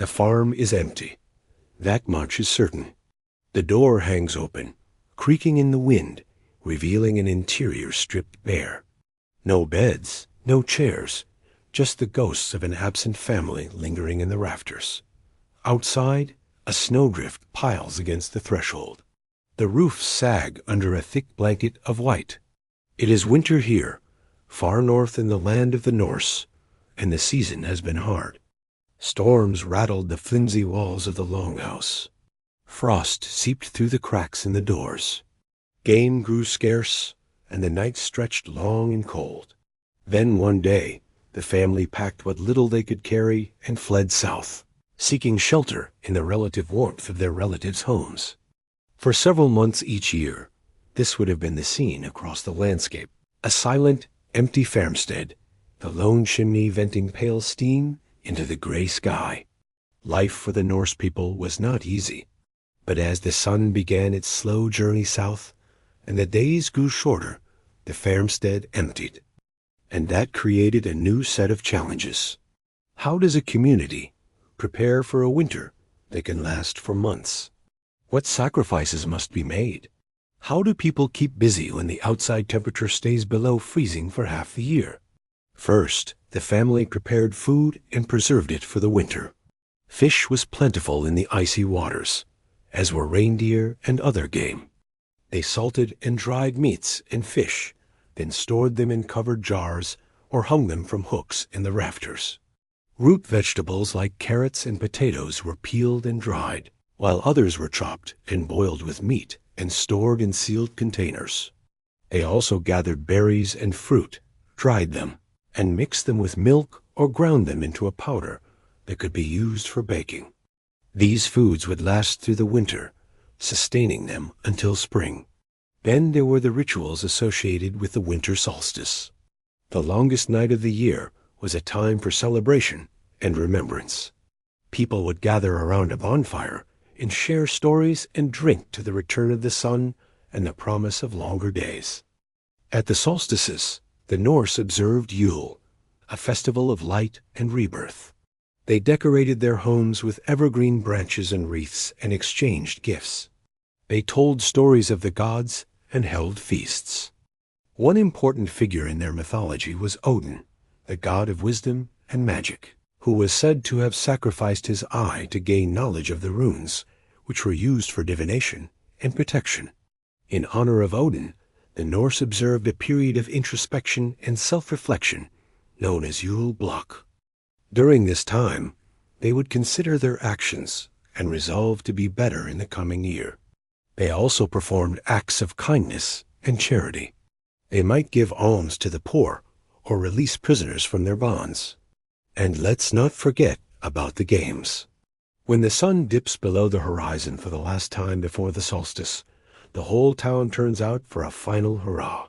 The farm is empty. That much is certain. The door hangs open, creaking in the wind, revealing an interior stripped bare. No beds, no chairs, just the ghosts of an absent family lingering in the rafters. Outside, a snowdrift piles against the threshold. The roofs sag under a thick blanket of white. It is winter here, far north in the land of the Norse, and the season has been hard. Storms rattled the flimsy walls of the longhouse. Frost seeped through the cracks in the doors. Game grew scarce, and the nights stretched long and cold. Then one day, the family packed what little they could carry and fled south, seeking shelter in the relative warmth of their relatives' homes. For several months each year, this would have been the scene across the landscape. A silent, empty farmstead, the lone chimney venting pale steam into the gray sky. Life for the Norse people was not easy, but as the sun began its slow journey south, and the days grew shorter, the farmstead emptied. And that created a new set of challenges. How does a community prepare for a winter that can last for months? What sacrifices must be made? How do people keep busy when the outside temperature stays below freezing for half the year? First, the family prepared food and preserved it for the winter. Fish was plentiful in the icy waters, as were reindeer and other game. They salted and dried meats and fish, then stored them in covered jars or hung them from hooks in the rafters. Root vegetables like carrots and potatoes were peeled and dried, while others were chopped and boiled with meat and stored in sealed containers. They also gathered berries and fruit, dried them, and mixed them with milk or ground them into a powder that could be used for baking. These foods would last through the winter, sustaining them until spring. Then there were the rituals associated with the winter solstice. The longest night of the year was a time for celebration and remembrance. People would gather around a bonfire and share stories and drink to the return of the sun and the promise of longer days. At the solstices, the Norse observed Yule, a festival of light and rebirth. They decorated their homes with evergreen branches and wreaths and exchanged gifts. They told stories of the gods and held feasts. One important figure in their mythology was Odin, the god of wisdom and magic, who was said to have sacrificed his eye to gain knowledge of the runes, which were used for divination and protection. In honor of Odin, the Norse observed a period of introspection and self-reflection known as Yule block. During this time, they would consider their actions and resolve to be better in the coming year. They also performed acts of kindness and charity. They might give alms to the poor or release prisoners from their bonds. And let's not forget about the games. When the sun dips below the horizon for the last time before the solstice, the whole town turns out for a final hurrah.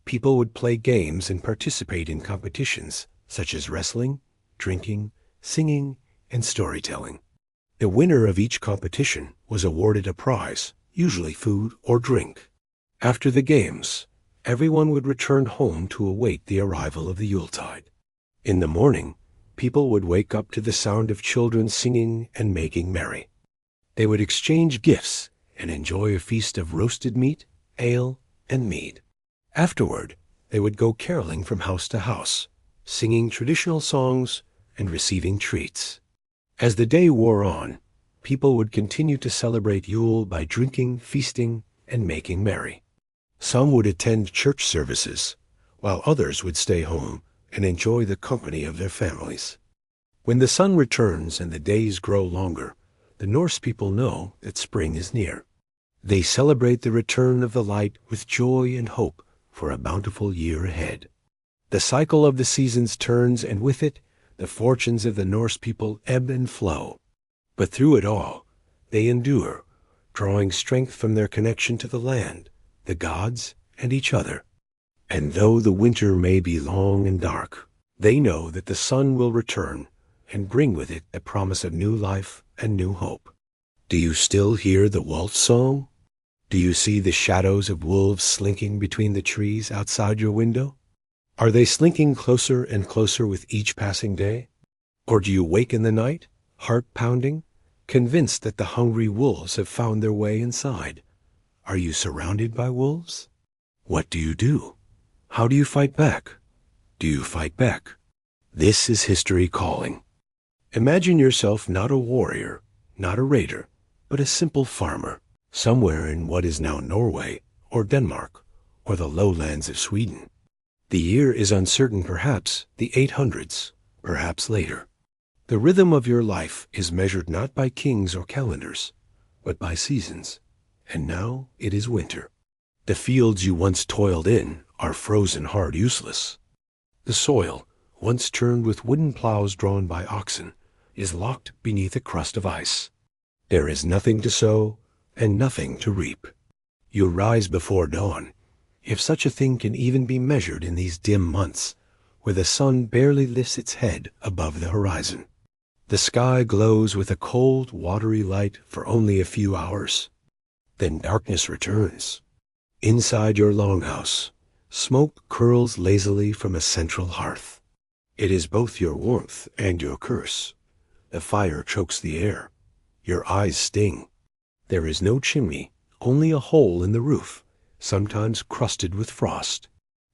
People would play games and participate in competitions such as wrestling, drinking, singing, and storytelling. The winner of each competition was awarded a prize, usually food or drink. After the games, everyone would return home to await the arrival of the Yuletide. In the morning, people would wake up to the sound of children singing and making merry. They would exchange gifts and enjoy a feast of roasted meat, ale, and mead. Afterward, they would go caroling from house to house, singing traditional songs and receiving treats. As the day wore on, people would continue to celebrate Yule by drinking, feasting, and making merry. Some would attend church services, while others would stay home and enjoy the company of their families. When the sun returns and the days grow longer, the Norse people know that spring is near. They celebrate the return of the light with joy and hope for a bountiful year ahead. The cycle of the seasons turns, and with it, the fortunes of the Norse people ebb and flow. But through it all, they endure, drawing strength from their connection to the land, the gods, and each other. And though the winter may be long and dark, they know that the sun will return and bring with it the promise of new life and new hope. Do you still hear the waltz song? Do you see the shadows of wolves slinking between the trees outside your window? Are they slinking closer and closer with each passing day? Or do you wake in the night, heart pounding, convinced that the hungry wolves have found their way inside. Are you surrounded by wolves? What do you do? How do you fight back? Do you fight back? This is history calling. Imagine yourself not a warrior, not a raider, but a simple farmer, somewhere in what is now Norway, or Denmark, or the lowlands of Sweden. The year is uncertain, perhaps the 800s, perhaps later. The rhythm of your life is measured not by kings or calendars, but by seasons. And now it is winter. The fields you once toiled in are frozen hard, useless. The soil, once churned with wooden plows drawn by oxen, is locked beneath a crust of ice. There is nothing to sow and nothing to reap. You rise before dawn, if such a thing can even be measured in these dim months, where the sun barely lifts its head above the horizon. The sky glows with a cold, watery light for only a few hours. Then darkness returns. Inside your longhouse, smoke curls lazily from a central hearth. It is both your warmth and your curse. The fire chokes the air. Your eyes sting. There is no chimney, only a hole in the roof, sometimes crusted with frost.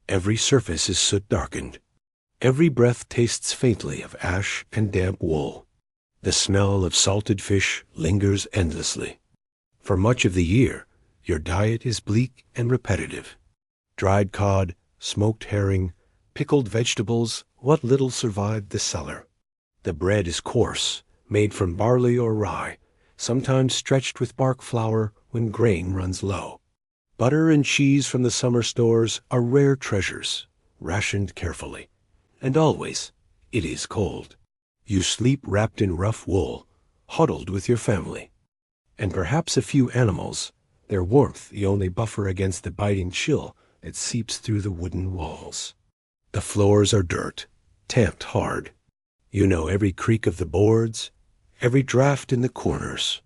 Every surface is soot-darkened. Every breath tastes faintly of ash and damp wool. The smell of salted fish lingers endlessly. For much of the year, your diet is bleak and repetitive. Dried cod, smoked herring, pickled vegetables, what little survived the cellar. The bread is coarse, made from barley or rye, sometimes stretched with bark flour when grain runs low. Butter and cheese from the summer stores are rare treasures, rationed carefully. And always, it is cold. You sleep wrapped in rough wool, huddled with your family. And perhaps a few animals, their warmth the only buffer against the biting chill that seeps through the wooden walls. The floors are dirt, tamped hard. You know every creak of the boards, every draft in the corners.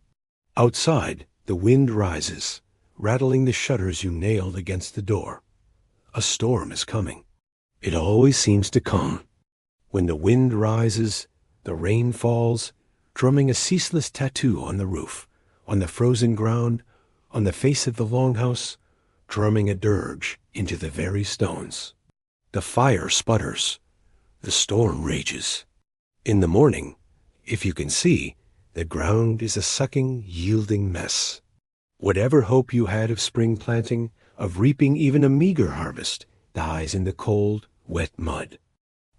Outside, the wind rises, rattling the shutters you nailed against the door. A storm is coming. It always seems to come. When the wind rises, the rain falls, drumming a ceaseless tattoo on the roof, on the frozen ground, on the face of the longhouse, drumming a dirge into the very stones. The fire sputters. The storm rages. In the morning, if you can see, the ground is a sucking, yielding mess. Whatever hope you had of spring planting, of reaping even a meager harvest, dies in the cold, wet mud.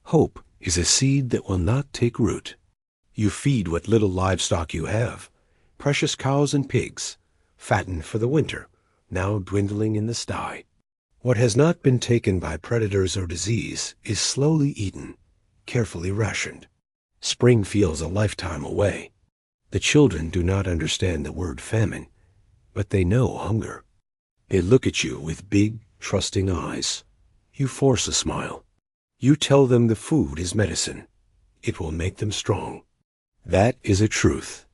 Hope is a seed that will not take root. You feed what little livestock you have, precious cows and pigs, fattened for the winter, now dwindling in the sty. What has not been taken by predators or disease is slowly eaten, carefully rationed. Spring feels a lifetime away. The children do not understand the word famine, but they know hunger. They look at you with big, trusting eyes. You force a smile. You tell them the food is medicine. It will make them strong. That is a truth.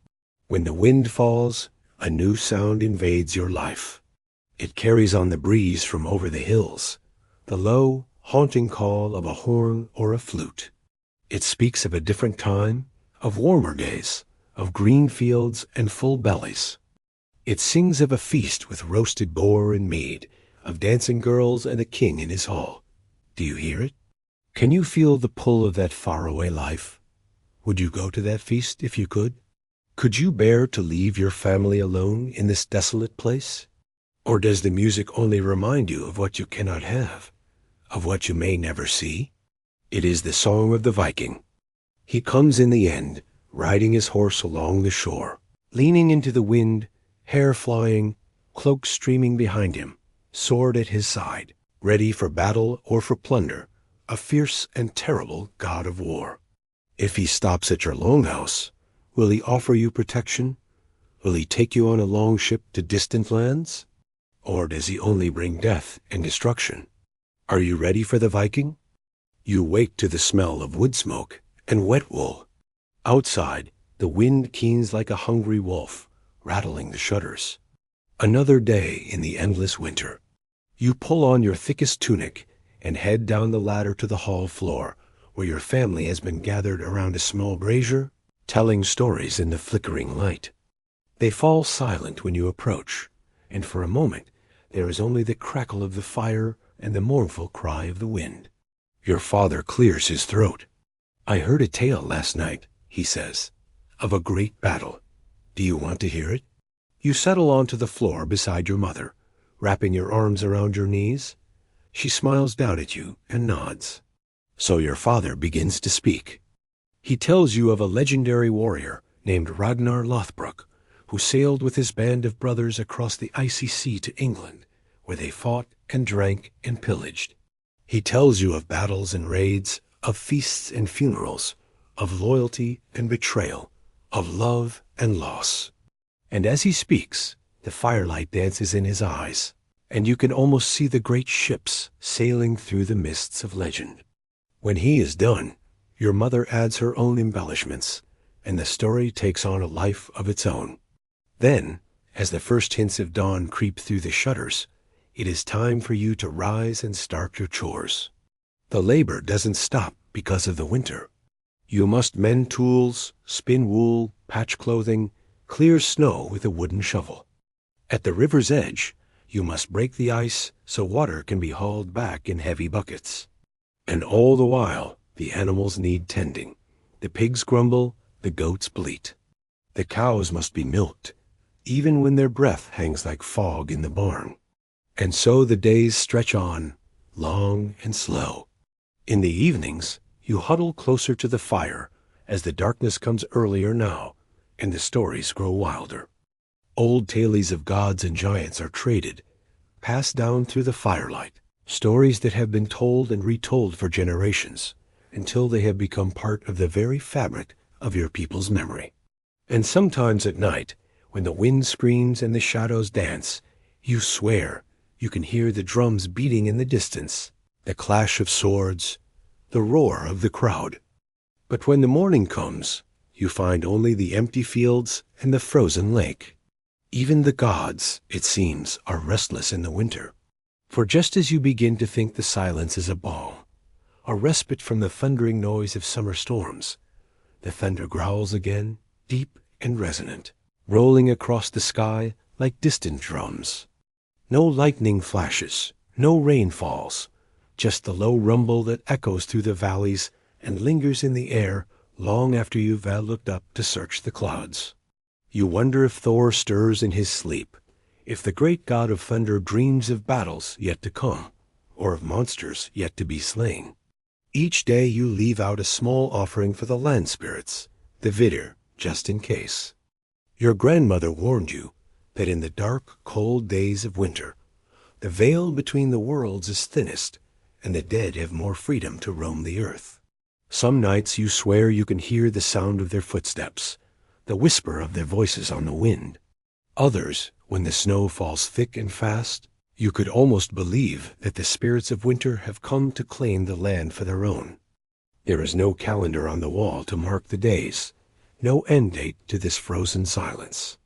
When the wind falls, a new sound invades your life. It carries on the breeze from over the hills, the low, haunting call of a horn or a flute. It speaks of a different time, of warmer days, of green fields and full bellies. It sings of a feast with roasted boar and mead, of dancing girls and a king in his hall. Do you hear it? Can you feel the pull of that faraway life? Would you go to that feast if you could? Could you bear to leave your family alone in this desolate place? Or does the music only remind you of what you cannot have, of what you may never see? It is the song of the Viking. He comes in the end, riding his horse along the shore, leaning into the wind, hair flying, cloak streaming behind him, sword at his side, ready for battle or for plunder, a fierce and terrible god of war. If he stops at your longhouse, will he offer you protection? Will he take you on a long ship to distant lands? Or does he only bring death and destruction? Are you ready for the Viking? You wake to the smell of wood smoke and wet wool. Outside, the wind keens like a hungry wolf, rattling the shutters. Another day in the endless winter. You pull on your thickest tunic and head down the ladder to the hall floor, where your family has been gathered around a small brazier, telling stories in the flickering light. They fall silent when you approach, and for a moment there is only the crackle of the fire and the mournful cry of the wind. Your father clears his throat. "I heard a tale last night," he says, "of a great battle. Do you want to hear it?" You settle onto the floor beside your mother, wrapping your arms around your knees. She smiles down at you and nods. So your father begins to speak. He tells you of a legendary warrior named Ragnar Lothbrok, who sailed with his band of brothers across the icy sea to England, where they fought and drank and pillaged. He tells you of battles and raids, of feasts and funerals, of loyalty and betrayal, of love and loss. And as he speaks, the firelight dances in his eyes, and you can almost see the great ships sailing through the mists of legend. When he is done, your mother adds her own embellishments, and the story takes on a life of its own. Then, as the first hints of dawn creep through the shutters, it is time for you to rise and start your chores. The labor doesn't stop because of the winter. You must mend tools, spin wool, patch clothing, clear snow with a wooden shovel. At the river's edge, you must break the ice so water can be hauled back in heavy buckets. And all the while, the animals need tending. The pigs grumble, the goats bleat. The cows must be milked, even when their breath hangs like fog in the barn. And so the days stretch on, long and slow. In the evenings, you huddle closer to the fire as the darkness comes earlier now, and the stories grow wilder. Old tales of gods and giants are traded, passed down through the firelight, stories that have been told and retold for generations, until they have become part of the very fabric of your people's memory. And sometimes at night, when the wind screams and the shadows dance, you swear you can hear the drums beating in the distance, the clash of swords, the roar of the crowd. But when the morning comes, you find only the empty fields and the frozen lake. Even the gods, it seems, are restless in the winter. For just as you begin to think the silence is a balm, a respite from the thundering noise of summer storms, the thunder growls again, deep and resonant, rolling across the sky like distant drums. No lightning flashes, no rain falls, just the low rumble that echoes through the valleys and lingers in the air long after you've looked up to search the clouds. You wonder if Thor stirs in his sleep, if the great god of thunder dreams of battles yet to come, or of monsters yet to be slain. Each day you leave out a small offering for the land spirits, the vidr, just in case. Your grandmother warned you that in the dark, cold days of winter, the veil between the worlds is thinnest, and the dead have more freedom to roam the earth. Some nights you swear you can hear the sound of their footsteps, the whisper of their voices on the wind. Others, when the snow falls thick and fast, you could almost believe that the spirits of winter have come to claim the land for their own. There is no calendar on the wall to mark the days, no end date to this frozen silence.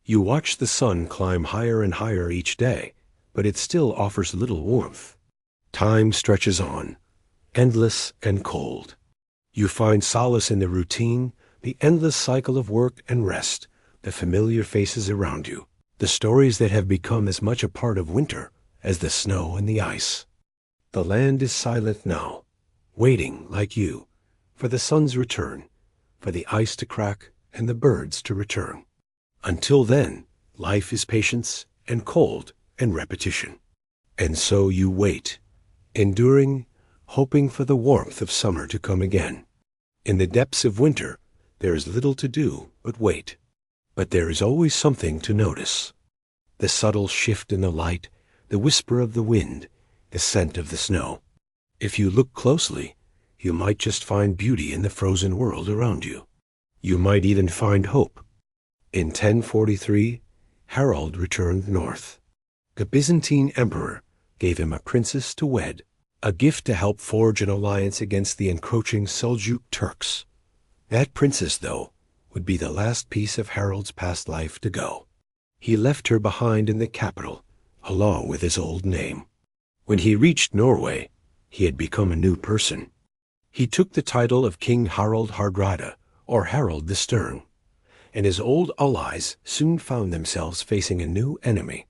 You watch the sun climb higher and higher each day, but it still offers little warmth. Time stretches on, endless and cold. You find solace in the routine, the endless cycle of work and rest, the familiar faces around you, the stories that have become as much a part of winter as the snow and the ice. The land is silent now, waiting, like you, for the sun's return, for the ice to crack and the birds to return. Until then, life is patience and cold and repetition. And so you wait, enduring, hoping for the warmth of summer to come again. In the depths of winter, there is little to do but wait. But there is always something to notice. The subtle shift in the light, the whisper of the wind, the scent of the snow. If you look closely, you might just find beauty in the frozen world around you. You might even find hope. In 1043, Harald returned north. The Byzantine emperor gave him a princess to wed, a gift to help forge an alliance against the encroaching Seljuk Turks. That princess, though, would be the last piece of Harald's past life to go. He left her behind in the capital, along with his old name. When he reached Norway, he had become a new person. He took the title of King Harald Hardrada, or Harald the Stern, and his old allies soon found themselves facing a new enemy.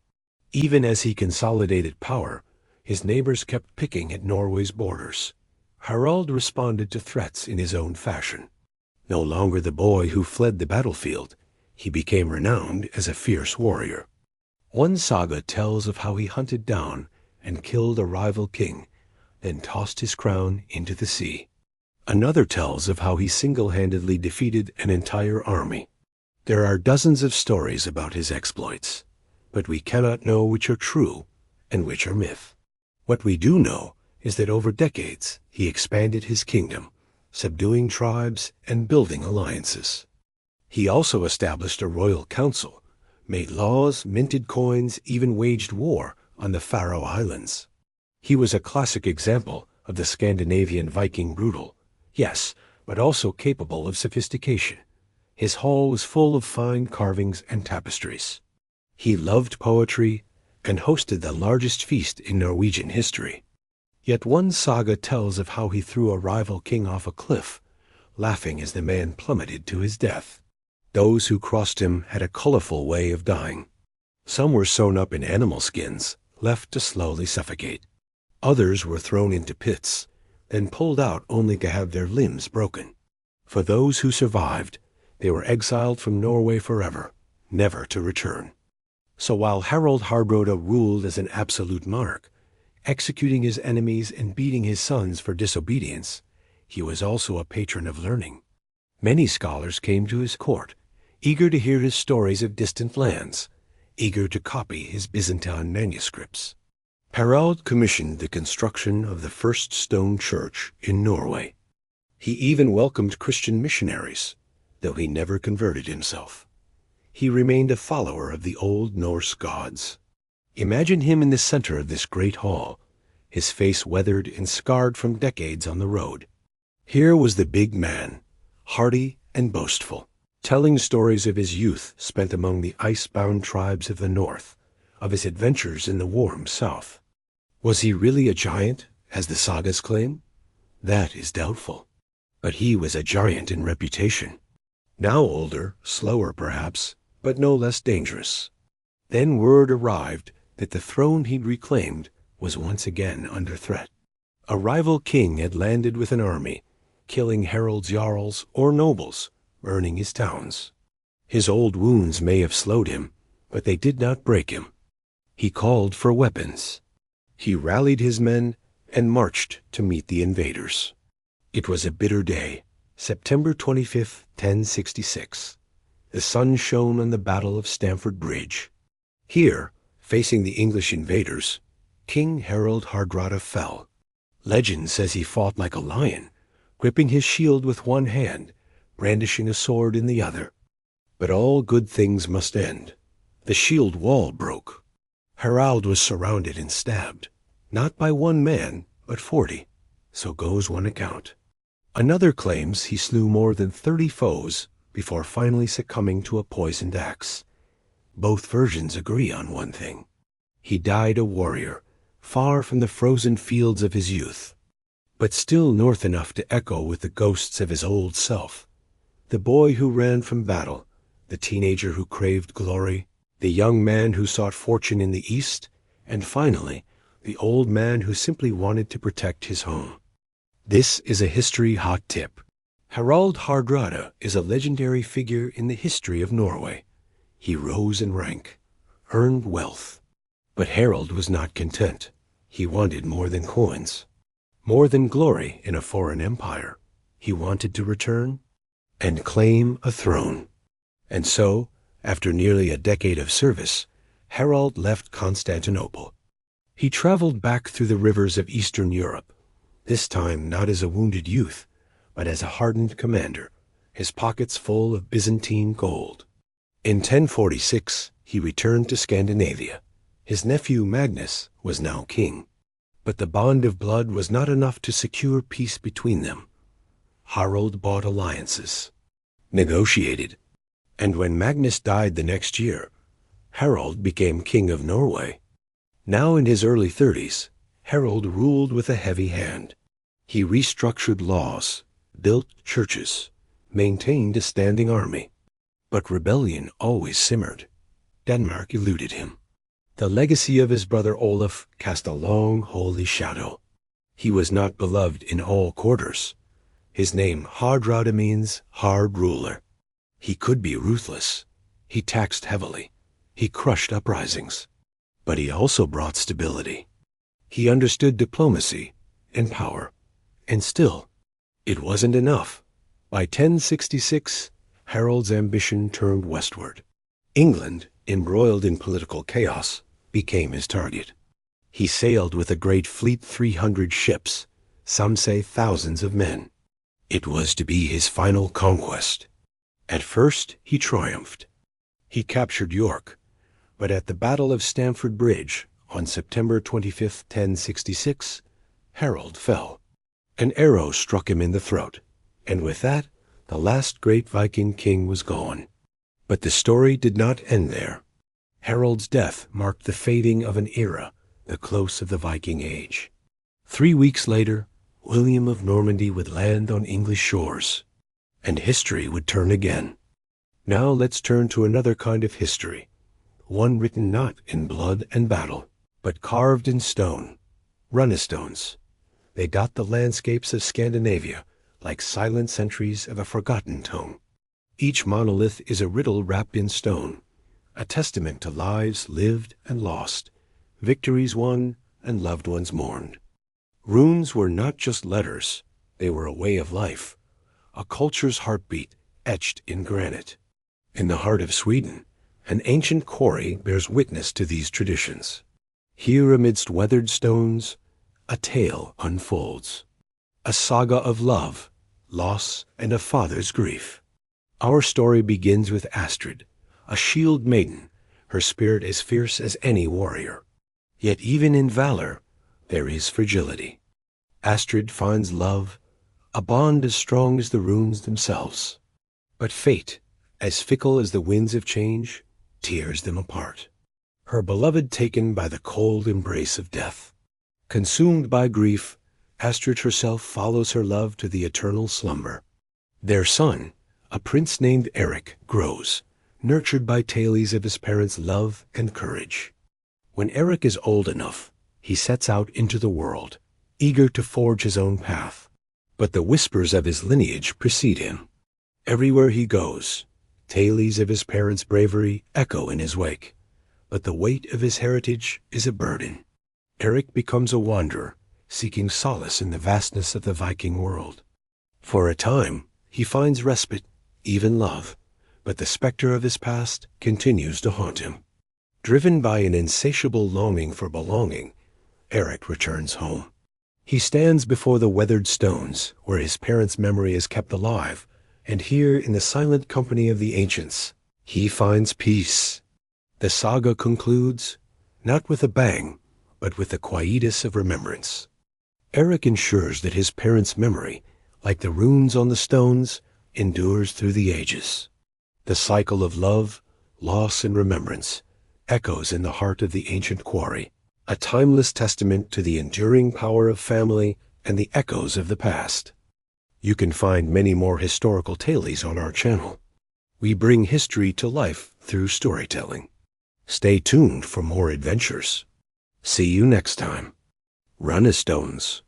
Even as he consolidated power, his neighbors kept picking at Norway's borders. Harald responded to threats in his own fashion. No longer the boy who fled the battlefield, he became renowned as a fierce warrior. One saga tells of how he hunted down and killed a rival king, then tossed his crown into the sea. Another tells of how he single-handedly defeated an entire army. There are dozens of stories about his exploits, but we cannot know which are true and which are myth. What we do know is that over decades he expanded his kingdom, subduing tribes and building alliances. He also established a royal council, made laws, minted coins, even waged war on the Faroe Islands. He was a classic example of the Scandinavian Viking brutal, yes, but also capable of sophistication. His hall was full of fine carvings and tapestries. He loved poetry and hosted the largest feast in Norwegian history. Yet one saga tells of how he threw a rival king off a cliff, laughing as the man plummeted to his death. Those who crossed him had a colorful way of dying. Some were sewn up in animal skins, left to slowly suffocate. Others were thrown into pits, then pulled out only to have their limbs broken. For those who survived, they were exiled from Norway forever, never to return. So while Harald Hardrada ruled as an absolute monarch, executing his enemies and beating his sons for disobedience, he was also a patron of learning. Many scholars came to his court, eager to hear his stories of distant lands, eager to copy his Byzantine manuscripts. Harald commissioned the construction of the first stone church in Norway. He even welcomed Christian missionaries, though he never converted himself. He remained a follower of the old Norse gods. Imagine him in the center of this great hall, his face weathered and scarred from decades on the road. Here was the big man, hardy and boastful, telling stories of his youth spent among the ice-bound tribes of the north, of his adventures in the warm south. Was he really a giant, as the sagas claim? That is doubtful. But he was a giant in reputation. Now older, slower perhaps, but no less dangerous. Then word arrived that the throne he'd reclaimed was once again under threat. A rival king had landed with an army, killing Harald's jarls or nobles, burning his towns. His old wounds may have slowed him, but they did not break him. He called for weapons. He rallied his men and marched to meet the invaders. It was a bitter day, September 25th, 1066. The sun shone on the Battle of Stamford Bridge. Here, facing the English invaders, King Harald Hardrada fell. Legend says he fought like a lion, gripping his shield with one hand, brandishing a sword in the other. But all good things must end. The shield wall broke. Harald was surrounded and stabbed, not by one man, but 40. So goes one account. Another claims he slew more than 30 foes before finally succumbing to a poisoned axe. Both versions agree on one thing. He died a warrior, far from the frozen fields of his youth, but still north enough to echo with the ghosts of his old self. The boy who ran from battle, the teenager who craved glory, the young man who sought fortune in the east, and finally, the old man who simply wanted to protect his home. This is a history hot tip. Harald Hardrada is a legendary figure in the history of Norway. He rose in rank, earned wealth. But Harald was not content. He wanted more than coins, more than glory in a foreign empire. He wanted to return and claim a throne. And so, after nearly a decade of service, Harald left Constantinople. He traveled back through the rivers of Eastern Europe, this time not as a wounded youth, but as a hardened commander, his pockets full of Byzantine gold. In 1046, he returned to Scandinavia. His nephew Magnus was now king. But the bond of blood was not enough to secure peace between them. Harald bought alliances, negotiated, and when Magnus died the next year, Harald became king of Norway. Now in his early 30s, Harald ruled with a heavy hand. He restructured laws, built churches, maintained a standing army. But rebellion always simmered. Denmark eluded him. The legacy of his brother Olaf cast a long, holy shadow. He was not beloved in all quarters. His name hardrada means hard ruler. He could be ruthless. He taxed heavily. He crushed uprisings. But he also brought stability. He understood diplomacy and power. And still, it wasn't enough. By 1066, Harald's ambition turned westward. England, embroiled in political chaos, became his target. He sailed with a great fleet, 300 ships, some say thousands of men. It was to be his final conquest. At first, he triumphed. He captured York, but at the Battle of Stamford Bridge on September 25, 1066, Harald fell. An arrow struck him in the throat, and with that, the last great Viking king was gone. But the story did not end there. Harald's death marked the fading of an era, the close of the Viking Age. 3 weeks later, William of Normandy would land on English shores, and history would turn again. Now let's turn to another kind of history, one written not in blood and battle, but carved in stone. Runestones. They dot the landscapes of Scandinavia like silent sentries of a forgotten tongue. Each monolith is a riddle wrapped in stone, a testament to lives lived and lost, victories won and loved ones mourned. Runes were not just letters, they were a way of life, a culture's heartbeat etched in granite. In the heart of Sweden, an ancient quarry bears witness to these traditions. Here amidst weathered stones, a tale unfolds, a saga of love, loss, and a father's grief. Our story begins with Astrid, a shield maiden, her spirit as fierce as any warrior. Yet even in valor, there is fragility. Astrid finds love, a bond as strong as the runes themselves. But fate, as fickle as the winds of change, tears them apart. Her beloved taken by the cold embrace of death. Consumed by grief, Astrid herself follows her love to the eternal slumber. Their son, a prince named Eric, grows, nurtured by tales of his parents' love and courage. When Eric is old enough, he sets out into the world, eager to forge his own path. But the whispers of his lineage precede him. Everywhere he goes, tales of his parents' bravery echo in his wake. But the weight of his heritage is a burden. Eric becomes a wanderer, seeking solace in the vastness of the Viking world. For a time, he finds respite, even love, but the specter of his past continues to haunt him. Driven by an insatiable longing for belonging, Eric returns home. He stands before the weathered stones, where his parents' memory is kept alive, and here in the silent company of the ancients, he finds peace. The saga concludes, not with a bang, but with the quietus of remembrance. Eric ensures that his parents' memory, like the runes on the stones, endures through the ages. The cycle of love, loss, and remembrance echoes in the heart of the ancient quarry, a timeless testament to the enduring power of family and the echoes of the past. You can find many more historical tales on our channel. We bring history to life through storytelling. Stay tuned for more adventures. See you next time. Runestones.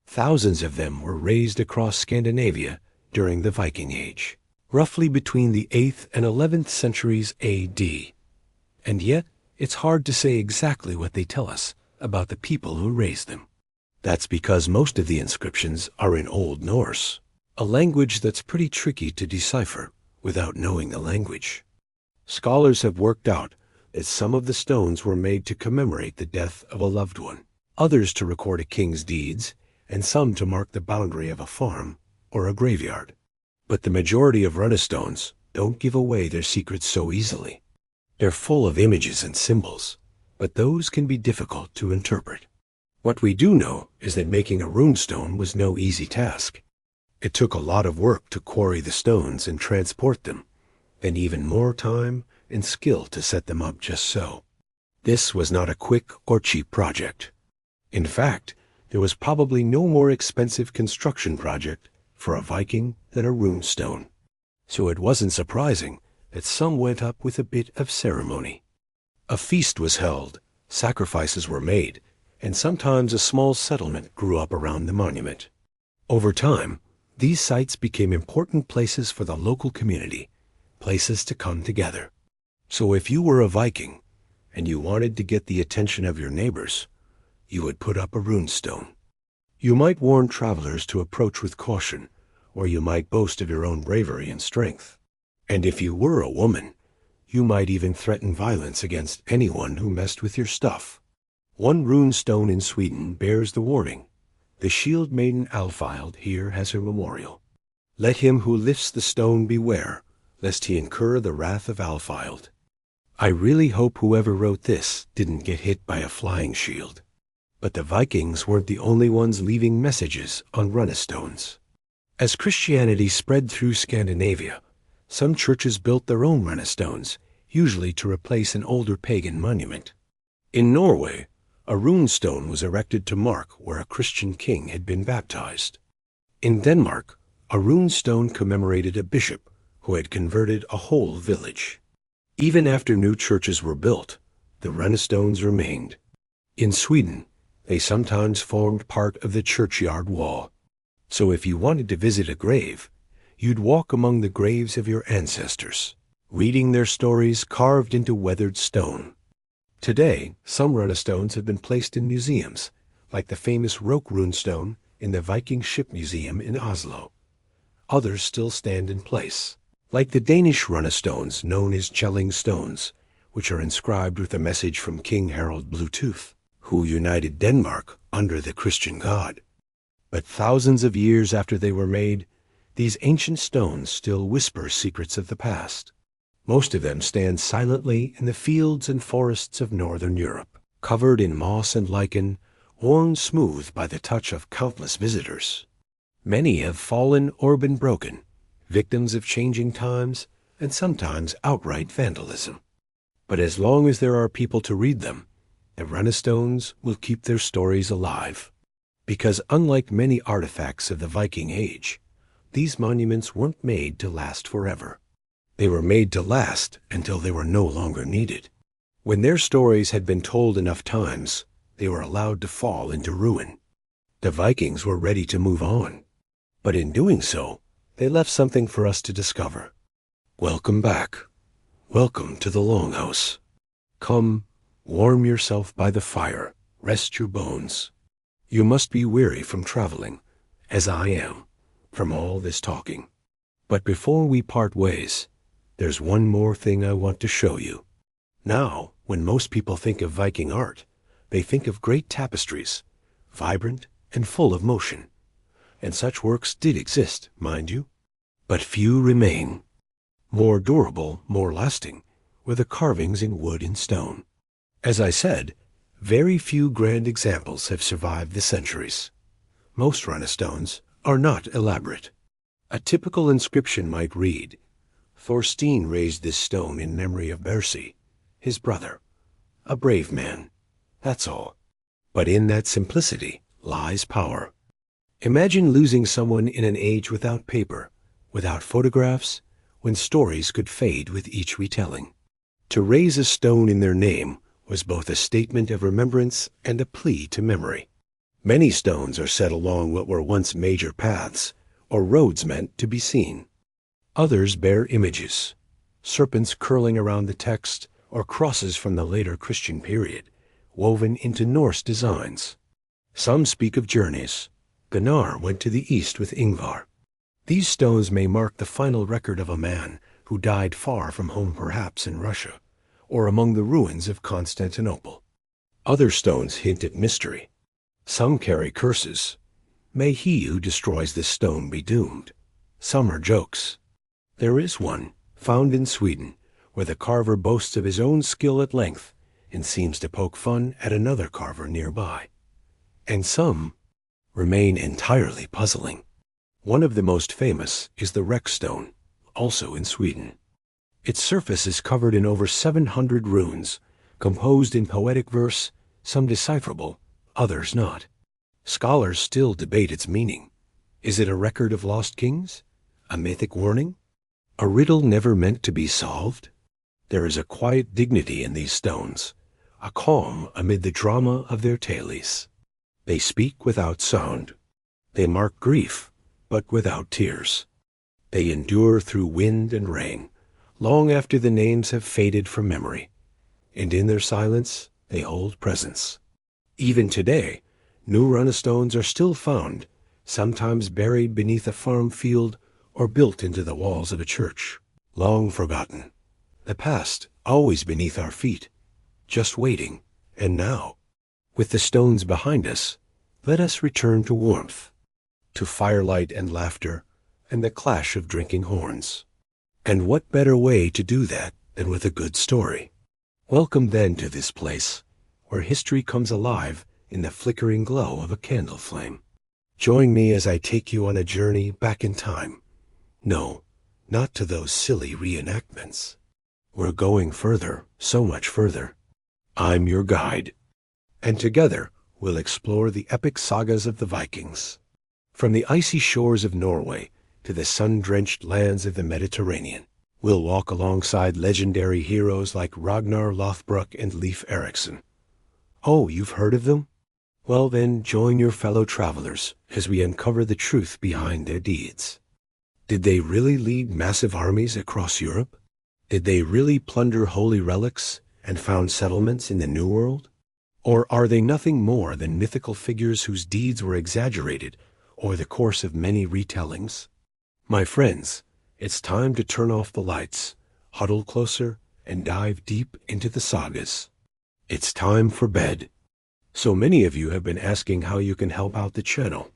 Thousands of them were raised across Scandinavia during the Viking Age, roughly between the 8th and 11th centuries AD. And yet, it's hard to say exactly what they tell us about the people who raised them. That's because most of the inscriptions are in Old Norse, a language that's pretty tricky to decipher without knowing the language. Scholars have worked out that some of the stones were made to commemorate the death of a loved one, others to record a king's deeds, and some to mark the boundary of a farm or a graveyard. But the majority of runestones don't give away their secrets so easily. They're full of images and symbols, but those can be difficult to interpret. What we do know is that making a runestone was no easy task. It took a lot of work to quarry the stones and transport them, and even more time and skill to set them up just so. This was not a quick or cheap project. In fact, there was probably no more expensive construction project for a Viking than a runestone. so it wasn't surprising that some went up with a bit of ceremony. A feast was held, sacrifices were made, and sometimes a small settlement grew up around the monument. Over time, these sites became important places for the local community, places to come together. So if you were a Viking, and you wanted to get the attention of your neighbors, you would put up a runestone. You might warn travelers to approach with caution, or you might boast of your own bravery and strength. And if you were a woman, you might even threaten violence against anyone who messed with your stuff. One runestone in Sweden bears the warning, "The shield maiden Alfhild here has her memorial. Let him who lifts the stone beware, lest he incur the wrath of Alfhild." I really hope whoever wrote this didn't get hit by a flying shield. But the Vikings weren't the only ones leaving messages on runestones. As Christianity spread through Scandinavia, some churches built their own runestones, usually to replace an older pagan monument. In Norway, a runestone was erected to mark where a Christian king had been baptized. In Denmark, a runestone commemorated a bishop who had converted a whole village. Even after new churches were built, the runestones remained. In Sweden, they sometimes formed part of the churchyard wall. So if you wanted to visit a grave, you'd walk among the graves of your ancestors, reading their stories carved into weathered stone. Today, some runestones have been placed in museums, like the famous Roke runestone in the Viking ship museum in Oslo. Others still stand in place, like the Danish runestones known as Chelling stones, which are inscribed with a message from King Harald Bluetooth, who united Denmark under the Christian god. But thousands of years after they were made, these ancient stones still whisper secrets of the past. Most of them stand silently in the fields and forests of northern Europe, covered in moss and lichen, worn smooth by the touch of countless visitors. Many have fallen or been broken, victims of changing times and sometimes outright vandalism. But as long as there are people to read them, the runestones will keep their stories alive. Because unlike many artifacts of the Viking Age, these monuments weren't made to last forever. They were made to last until they were no longer needed. When their stories had been told enough times, they were allowed to fall into ruin. The Vikings were ready to move on, but in doing so, they left something for us to discover. Welcome back. Welcome to the Longhouse. Come, warm yourself by the fire, rest your bones. You must be weary from traveling, as I am, from all this talking. But before we part ways, there's one more thing I want to show you. Now, when most people think of Viking art, they think of great tapestries, vibrant and full of motion. And such works did exist, mind you. But few remain. More durable, more lasting, were the carvings in wood and stone. As I said, very few grand examples have survived the centuries. Most runestones are not elaborate. A typical inscription might read, "Thorstein raised this stone in memory of Bersi, his brother. A brave man." That's all. But in that simplicity lies power. Imagine losing someone in an age without paper, without photographs, when stories could fade with each retelling. To raise a stone in their name was both a statement of remembrance and a plea to memory. Many stones are set along what were once major paths, or roads meant to be seen. Others bear images, serpents curling around the text, or crosses from the later Christian period, woven into Norse designs. Some speak of journeys. Gunnar went to the east with Ingvar. These stones may mark the final record of a man who died far from home, perhaps in Russia, or among the ruins of Constantinople. Other stones hint at mystery. Some carry curses. May he who destroys this stone be doomed. Some are jokes. There is one, found in Sweden, where the carver boasts of his own skill at length and seems to poke fun at another carver nearby. And some remain entirely puzzling. One of the most famous is the Rek stone, also in Sweden. Its surface is covered in over 700 runes, composed in poetic verse, some decipherable, others not. Scholars still debate its meaning. Is it a record of lost kings? A mythic warning? A riddle never meant to be solved? There is a quiet dignity in these stones, a calm amid the drama of their tales. They speak without sound. They mark grief, but without tears. They endure through wind and rain, long after the names have faded from memory. And in their silence, they hold presence. Even today, new runestones are still found, sometimes buried beneath a farm field or built into the walls of a church. Long forgotten. The past always beneath our feet, just waiting. And now, with the stones behind us, let us return to warmth, to firelight and laughter, and the clash of drinking horns. And what better way to do that than with a good story? Welcome then to this place, where history comes alive in the flickering glow of a candle flame. Join me as I take you on a journey back in time. No, not to those silly reenactments. We're going further, so much further. I'm your guide. And together, we'll explore the epic sagas of the Vikings. From the icy shores of Norway to the sun-drenched lands of the Mediterranean, we'll walk alongside legendary heroes like Ragnar Lothbrok and Leif Erikson. Oh, you've heard of them? Well then, join your fellow travelers as we uncover the truth behind their deeds. Did they really lead massive armies across Europe? Did they really plunder holy relics and found settlements in the New World? Or are they nothing more than mythical figures whose deeds were exaggerated over the course of many retellings? My friends, it's time to turn off the lights, huddle closer, and dive deep into the sagas. It's time for bed. So many of you have been asking how you can help out the channel.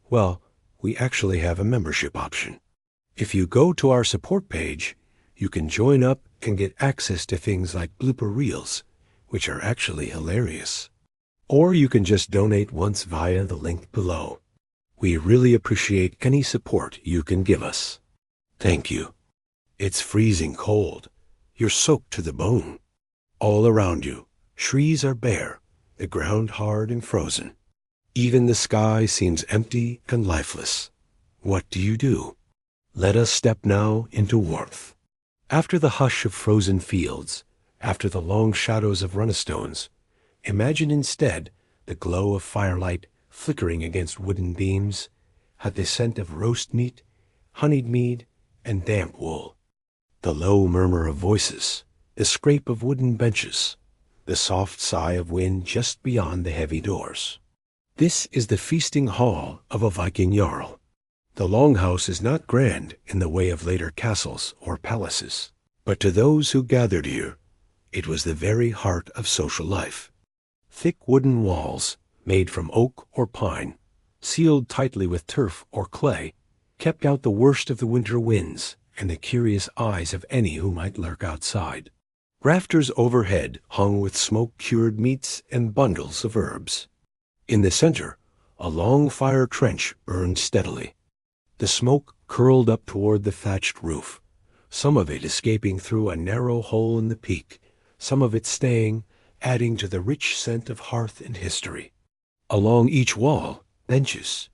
Well, we actually have a membership option. If you go to our support page, you can join up and get access to things like blooper reels, which are actually hilarious. Or you can just donate once via the link below. We really appreciate any support you can give us. Thank you. It's freezing cold. You're soaked to the bone. All around you, trees are bare, the ground hard and frozen. Even the sky seems empty and lifeless. What do? Let us step now into warmth. After the hush of frozen fields, after the long shadows of runestones, imagine instead the glow of firelight flickering against wooden beams, at the scent of roast meat, honeyed mead, and damp wool. The low murmur of voices, the scrape of wooden benches, the soft sigh of wind just beyond the heavy doors. This is the feasting hall of a Viking jarl. The longhouse is not grand in the way of later castles or palaces, but to those who gathered here, it was the very heart of social life. Thick wooden walls, made from oak or pine, sealed tightly with turf or clay, kept out the worst of the winter winds and the curious eyes of any who might lurk outside. Rafters overhead hung with smoke-cured meats and bundles of herbs. In the center, a long fire trench burned steadily. The smoke curled up toward the thatched roof, some of it escaping through a narrow hole in the peak, some of it staying, adding to the rich scent of hearth and history. Along each wall, benches,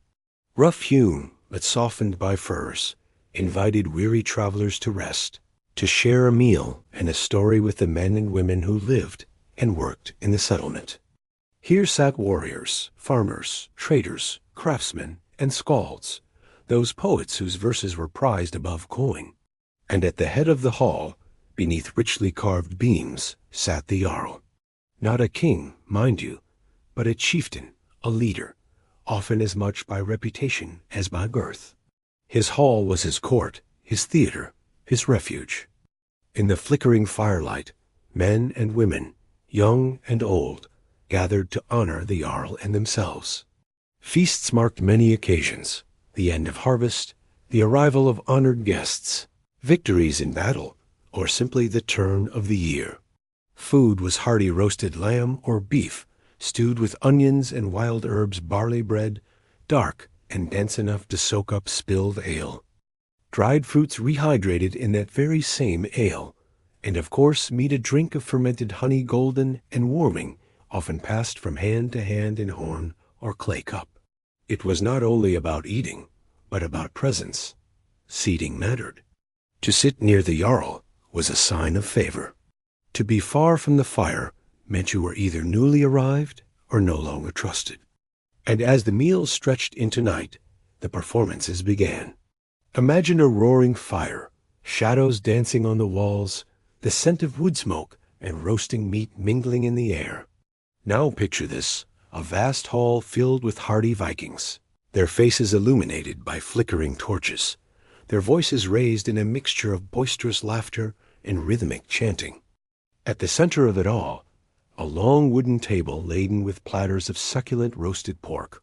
rough-hewn but softened by furs, invited weary travelers to rest, to share a meal and a story with the men and women who lived and worked in the settlement. Here sat warriors, farmers, traders, craftsmen, and skalds, those poets whose verses were prized above coin. And at the head of the hall, beneath richly carved beams, sat the jarl. Not a king, mind you, but a chieftain, a leader, often as much by reputation as by birth. His hall was his court, his theater, his refuge. In the flickering firelight, men and women, young and old, gathered to honor the jarl and themselves. Feasts marked many occasions: the end of harvest, the arrival of honored guests, victories in battle, or simply the turn of the year. Food was hearty roasted lamb or beef, stewed with onions and wild herbs, barley bread, dark and dense enough to soak up spilled ale. Dried fruits rehydrated in that very same ale, and of course mead, a drink of fermented honey, golden and warming, often passed from hand to hand in horn or clay cup. It was not only about eating, but about presence. Seating mattered. To sit near the jarl was a sign of favor. To be far from the fire meant you were either newly arrived or no longer trusted. And as the meal stretched into night, the performances began. Imagine a roaring fire, shadows dancing on the walls, the scent of wood smoke and roasting meat mingling in the air. Now picture this, a vast hall filled with hardy Vikings, their faces illuminated by flickering torches, their voices raised in a mixture of boisterous laughter and rhythmic chanting. At the center of it all, a long wooden table laden with platters of succulent roasted pork,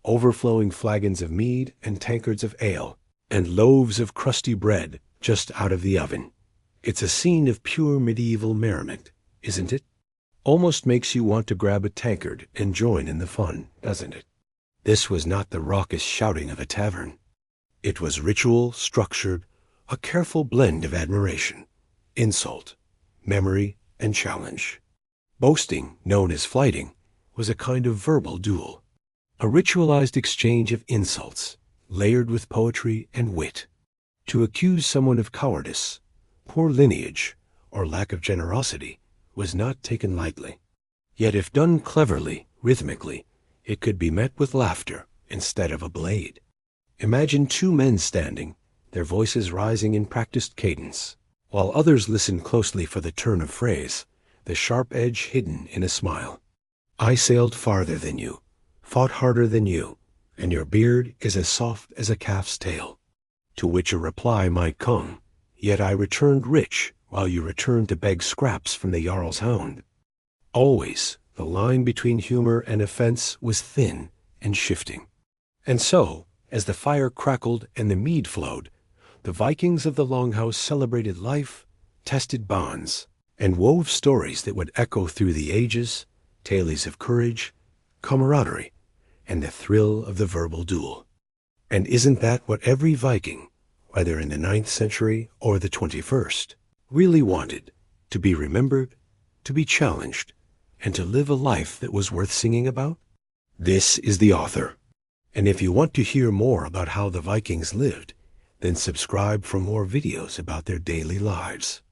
overflowing flagons of mead and tankards of ale, and loaves of crusty bread just out of the oven. It's a scene of pure medieval merriment, isn't it? Almost makes you want to grab a tankard and join in the fun, doesn't it? This was not the raucous shouting of a tavern. It was ritual, structured, a careful blend of admiration, insult, memory, and challenge. Boasting, known as flighting, was a kind of verbal duel, a ritualized exchange of insults, layered with poetry and wit. To accuse someone of cowardice, poor lineage, or lack of generosity was not taken lightly. Yet if done cleverly, rhythmically, it could be met with laughter instead of a blade. Imagine two men standing, their voices rising in practiced cadence, while others listened closely for the turn of phrase, the sharp edge hidden in a smile. I sailed farther than you, fought harder than you, and your beard is as soft as a calf's tail. To which a reply might come, yet I returned rich, while you returned to beg scraps from the jarl's hound. Always, the line between humor and offense was thin and shifting. And so, as the fire crackled and the mead flowed, the Vikings of the Longhouse celebrated life, tested bonds, and wove stories that would echo through the ages, tales of courage, camaraderie, and the thrill of the verbal duel. And isn't that what every Viking, whether in the 9th century or the 21st, really wanted? To be remembered, to be challenged, and to live a life that was worth singing about? This is the author. And if you want to hear more about how the Vikings lived, then subscribe for more videos about their daily lives.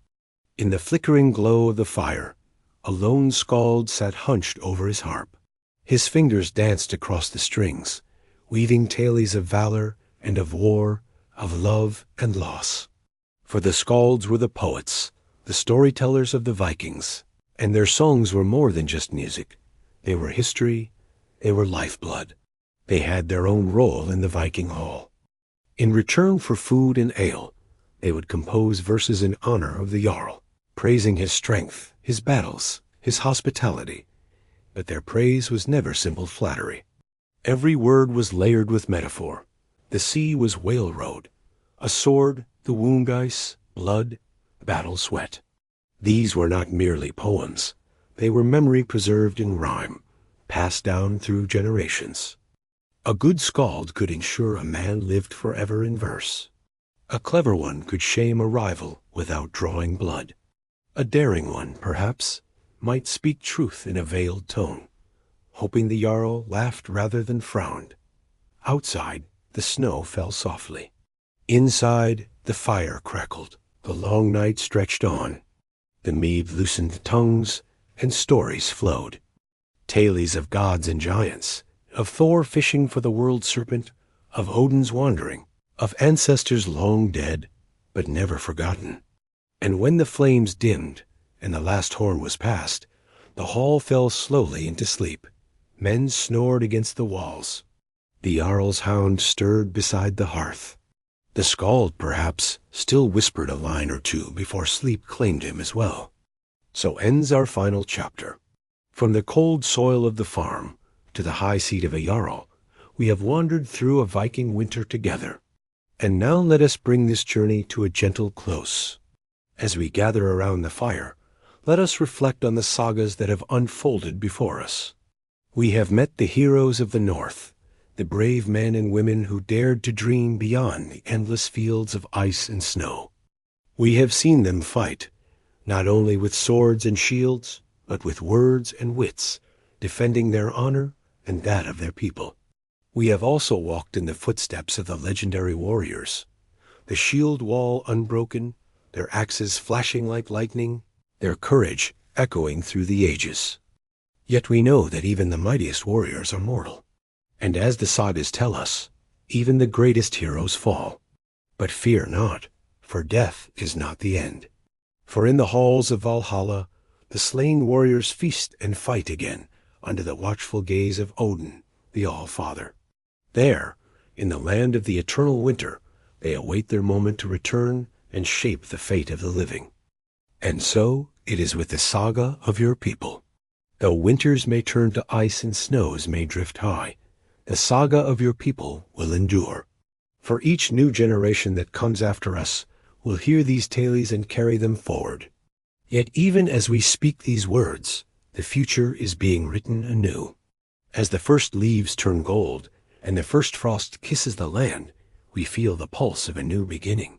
In the flickering glow of the fire, a lone skald sat hunched over his harp. His fingers danced across the strings, weaving tales of valor and of war, of love and loss. For the skalds were the poets, the storytellers of the Vikings, and their songs were more than just music. They were history, they were lifeblood. They had their own role in the Viking hall. In return for food and ale, they would compose verses in honor of the jarl, praising his strength, his battles, his hospitality. But their praise was never simple flattery. Every word was layered with metaphor. The sea was whale road, a sword, the wound ice, blood, battle sweat. These were not merely poems. They were memory preserved in rhyme, passed down through generations. A good skald could ensure a man lived forever in verse. A clever one could shame a rival without drawing blood. A daring one, perhaps, might speak truth in a veiled tone, hoping the jarl laughed rather than frowned. Outside, the snow fell softly. Inside, the fire crackled. The long night stretched on. The mead loosened tongues, and stories flowed. Tales of gods and giants, of Thor fishing for the world serpent, of Odin's wandering, of ancestors long dead, but never forgotten. And when the flames dimmed, and the last horn was passed, the hall fell slowly into sleep. Men snored against the walls. The jarl's hound stirred beside the hearth. The skald, perhaps, still whispered a line or two before sleep claimed him as well. So ends our final chapter. From the cold soil of the farm to the high seat of a jarl, we have wandered through a Viking winter together. And now let us bring this journey to a gentle close. As we gather around the fire, let us reflect on the sagas that have unfolded before us. We have met the heroes of the North, the brave men and women who dared to dream beyond the endless fields of ice and snow. We have seen them fight, not only with swords and shields, but with words and wits, defending their honor and that of their people. We have also walked in the footsteps of the legendary warriors, the shield wall unbroken, their axes flashing like lightning, their courage echoing through the ages. Yet we know that even the mightiest warriors are mortal. And as the sagas tell us, even the greatest heroes fall. But fear not, for death is not the end. For in the halls of Valhalla, the slain warriors feast and fight again under the watchful gaze of Odin, the All-Father. There, in the land of the eternal winter, they await their moment to return and shape the fate of the living. And so it is with the saga of your people. Though winters may turn to ice and snows may drift high, the saga of your people will endure. For each new generation that comes after us will hear these tales and carry them forward. Yet even as we speak these words, the future is being written anew. As the first leaves turn gold and the first frost kisses the land, we feel the pulse of a new beginning.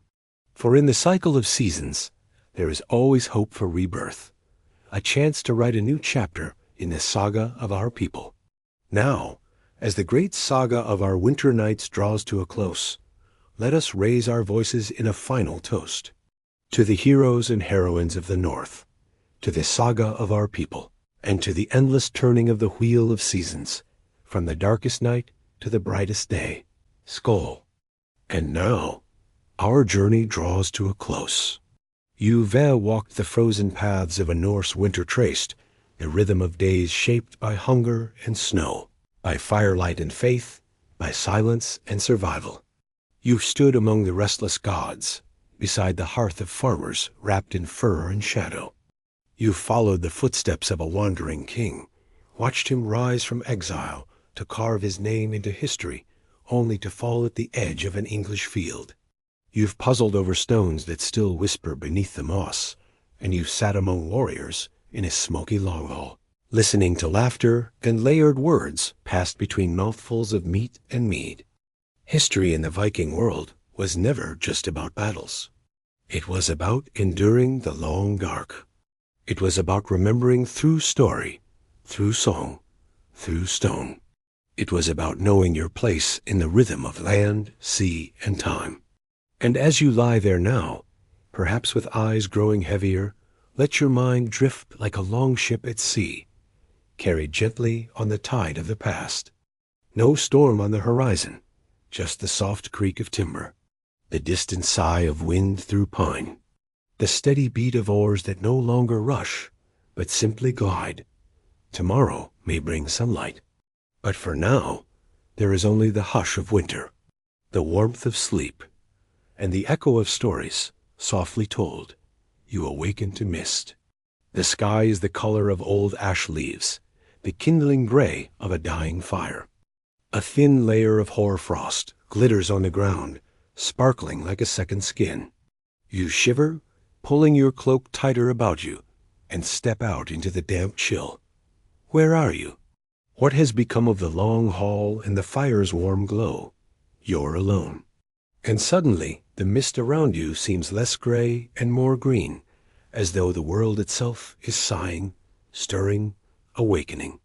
For in the cycle of seasons, there is always hope for rebirth, a chance to write a new chapter in the saga of our people. Now, as the great saga of our winter nights draws to a close, let us raise our voices in a final toast. To the heroes and heroines of the North, to the saga of our people, and to the endless turning of the wheel of seasons, from the darkest night to the brightest day. Skål. And now, our journey draws to a close. You've walked the frozen paths of a Norse winter traced, the rhythm of days shaped by hunger and snow, by firelight and faith, by silence and survival. You've stood among the restless gods, beside the hearth of farmers wrapped in fur and shadow. You've followed the footsteps of a wandering king, watched him rise from exile to carve his name into history, only to fall at the edge of an English field. You've puzzled over stones that still whisper beneath the moss, and you've sat among warriors in a smoky long hall, listening to laughter and layered words passed between mouthfuls of meat and mead. History in the Viking world was never just about battles. It was about enduring the long dark. It was about remembering through story, through song, through stone. It was about knowing your place in the rhythm of land, sea, and time. And as you lie there now, perhaps with eyes growing heavier, let your mind drift like a long ship at sea, carried gently on the tide of the past. No storm on the horizon, just the soft creak of timber, the distant sigh of wind through pine, the steady beat of oars that no longer rush, but simply glide. Tomorrow may bring sunlight, but for now, there is only the hush of winter, the warmth of sleep, and the echo of stories, softly told, you awaken to mist. The sky is the color of old ash leaves, the kindling gray of a dying fire. A thin layer of hoarfrost glitters on the ground, sparkling like a second skin. You shiver, pulling your cloak tighter about you, and step out into the damp chill. Where are you? What has become of the long hall and the fire's warm glow? You're alone. And suddenly, the mist around you seems less gray and more green, as though the world itself is sighing, stirring, awakening.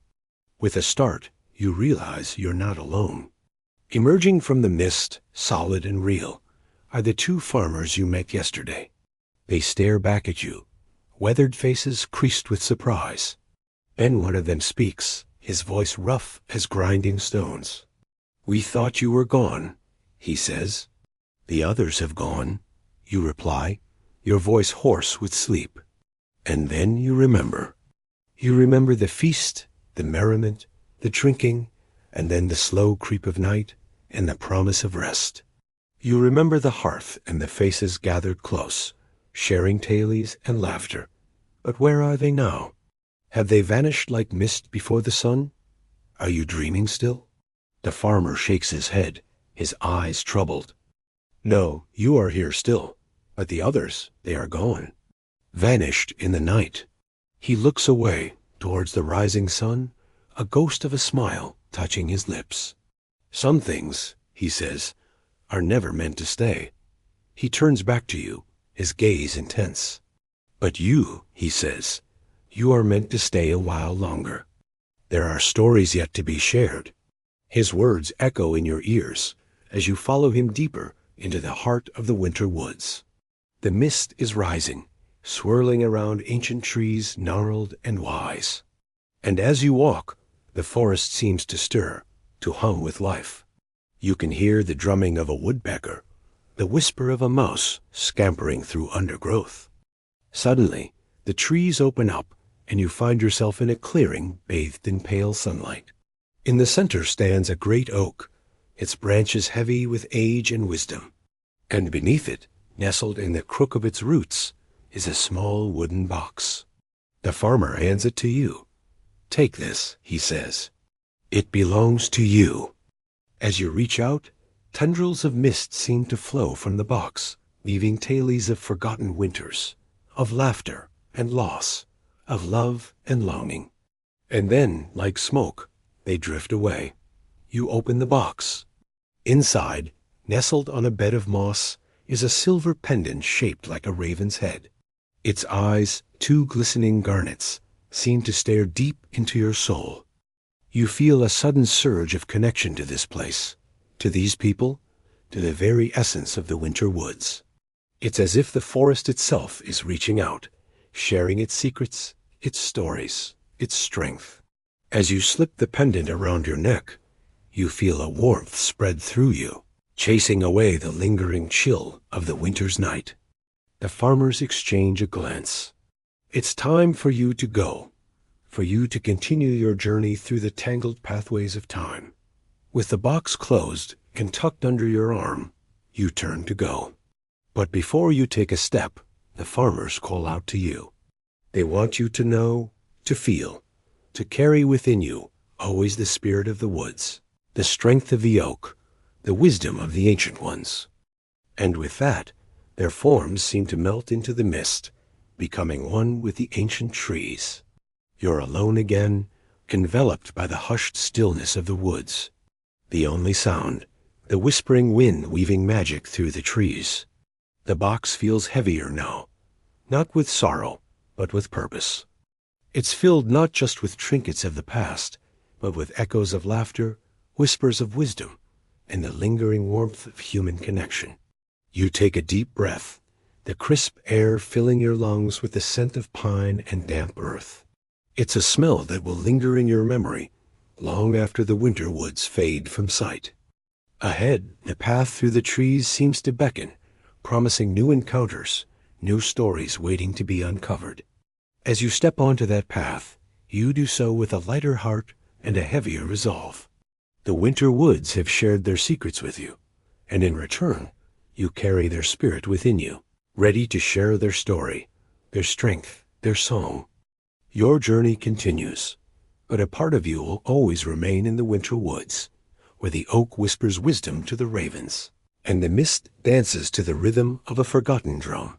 With a start, you realize you're not alone. Emerging from the mist, solid and real, are the two farmers you met yesterday. They stare back at you, weathered faces creased with surprise. Then one of them speaks, his voice rough as grinding stones. "We thought you were gone," he says. "The others have gone," you reply, your voice hoarse with sleep. And then you remember. You remember the feast, the merriment, the drinking, and then the slow creep of night and the promise of rest. You remember the hearth and the faces gathered close, sharing tales and laughter. But where are they now? Have they vanished like mist before the sun? Are you dreaming still? The farmer shakes his head, his eyes troubled. No, you are here still, but the others, they are gone, vanished in the night. He looks away towards the rising sun, a ghost of a smile touching his lips. Some things, he says, are never meant to stay. He turns back to you, his gaze intense. But you, he says, you are meant to stay a while longer. There are stories yet to be shared. His words echo in your ears as you follow him deeper into the heart of the winter woods. The mist is rising, swirling around ancient trees gnarled and wise. And as you walk, the forest seems to stir, to hum with life. You can hear the drumming of a woodpecker, the whisper of a mouse scampering through undergrowth. Suddenly, the trees open up, and you find yourself in a clearing bathed in pale sunlight. In the center stands a great oak, its branches heavy with age and wisdom. And beneath it, nestled in the crook of its roots, is a small wooden box. The farmer hands it to you. "Take this," he says. "It belongs to you." As you reach out, tendrils of mist seem to flow from the box, leaving tales of forgotten winters, of laughter and loss, of love and longing. And then, like smoke, they drift away. You open the box. Inside, nestled on a bed of moss, is a silver pendant shaped like a raven's head. Its eyes, two glistening garnets, seem to stare deep into your soul. You feel a sudden surge of connection to this place, to these people, to the very essence of the winter woods. It's as if the forest itself is reaching out, sharing its secrets, its stories, its strength. As you slip the pendant around your neck, you feel a warmth spread through you, chasing away the lingering chill of the winter's night. The farmers exchange a glance. It's time for you to go, for you to continue your journey through the tangled pathways of time. With the box closed and tucked under your arm, you turn to go. But before you take a step, the farmers call out to you. They want you to know, to feel, to carry within you always the spirit of the woods, the strength of the oak, the wisdom of the ancient ones. And with that, their forms seem to melt into the mist, becoming one with the ancient trees. You're alone again, enveloped by the hushed stillness of the woods. The only sound, the whispering wind weaving magic through the trees. The box feels heavier now, not with sorrow, but with purpose. It's filled not just with trinkets of the past, but with echoes of laughter, whispers of wisdom, and the lingering warmth of human connection. You take a deep breath, the crisp air filling your lungs with the scent of pine and damp earth. It's a smell that will linger in your memory long after the winter woods fade from sight. Ahead, the path through the trees seems to beckon, promising new encounters, new stories waiting to be uncovered. As you step onto that path, you do so with a lighter heart and a heavier resolve. The winter woods have shared their secrets with you, and in return, you carry their spirit within you, ready to share their story, their strength, their song. Your journey continues, but a part of you will always remain in the winter woods, where the oak whispers wisdom to the ravens, and the mist dances to the rhythm of a forgotten drum.